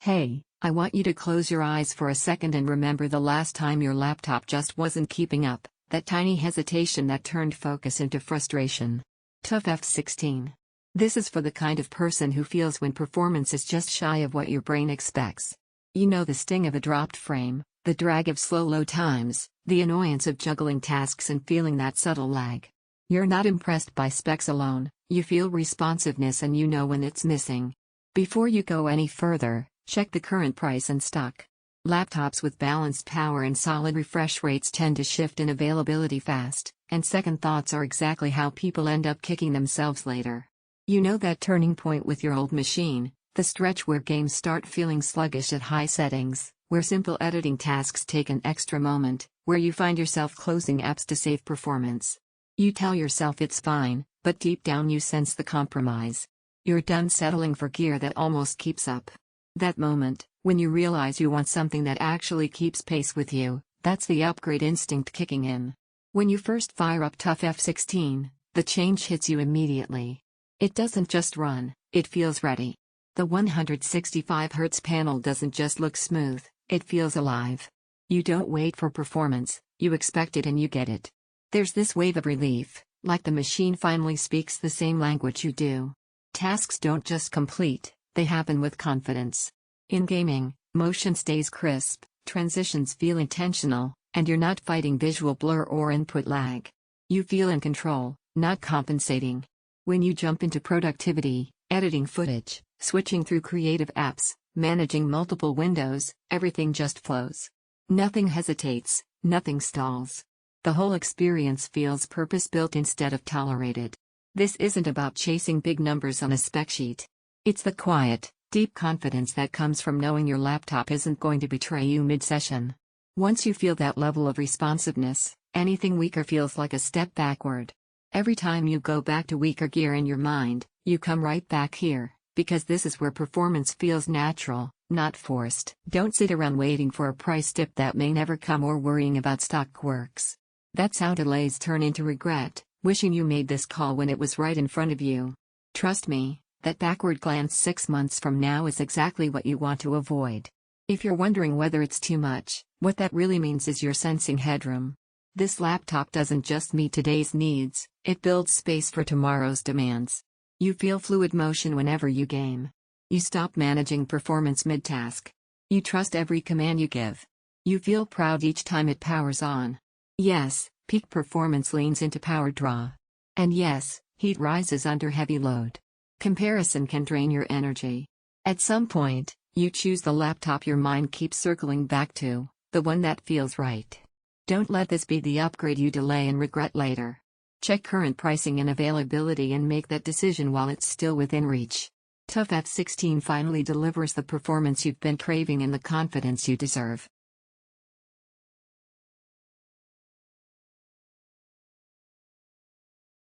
Hey, I want you to close your eyes for a second and remember the last time your laptop just wasn't keeping up, that tiny hesitation that turned focus into frustration. TUF F16. This is for the kind of person who feels when performance is just shy of what your brain expects. You know the sting of a dropped frame, the drag of slow load times, the annoyance of juggling tasks and feeling that subtle lag. You're not impressed by specs alone, you feel responsiveness and you know when it's missing. Before you go any further, check the current price and stock. Laptops with balanced power and solid refresh rates tend to shift in availability fast, and second thoughts are exactly how people end up kicking themselves later. You know that turning point with your old machine, the stretch where games start feeling sluggish at high settings, where simple editing tasks take an extra moment, where you find yourself closing apps to save performance. You tell yourself it's fine, but deep down you sense the compromise. You're done settling for gear that almost keeps up. That moment, when you realize you want something that actually keeps pace with you, that's the upgrade instinct kicking in. When you first fire up TUF F16, the change hits you immediately. It doesn't just run, it feels ready. The 165Hz panel doesn't just look smooth, it feels alive. You don't wait for performance, you expect it and you get it. There's this wave of relief, like the machine finally speaks the same language you do. Tasks don't just complete, they happen with confidence. In gaming, motion stays crisp, transitions feel intentional, and you're not fighting visual blur or input lag. You feel in control, not compensating. When you jump into productivity, editing footage, switching through creative apps, managing multiple windows, everything just flows. Nothing hesitates, nothing stalls. The whole experience feels purpose-built instead of tolerated. This isn't about chasing big numbers on a spec sheet. It's the quiet, deep confidence that comes from knowing your laptop isn't going to betray you mid-session. Once you feel that level of responsiveness, anything weaker feels like a step backward. Every time you go back to weaker gear in your mind, you come right back here, because this is where performance feels natural, not forced. Don't sit around waiting for a price dip that may never come or worrying about stock quirks. That's how delays turn into regret, wishing you made this call when it was right in front of you. Trust me, that backward glance 6 months from now is exactly what you want to avoid. If you're wondering whether it's too much, what that really means is you're sensing headroom. This laptop doesn't just meet today's needs, it builds space for tomorrow's demands. You feel fluid motion whenever you game. You stop managing performance mid-task. You trust every command you give. You feel proud each time it powers on. Yes, peak performance leans into power draw. And yes, heat rises under heavy load. Comparison can drain your energy. At some point, you choose the laptop your mind keeps circling back to, the one that feels right. Don't let this be the upgrade you delay and regret later. Check current pricing and availability and make that decision while it's still within reach. TUF F16 finally delivers the performance you've been craving and the confidence you deserve.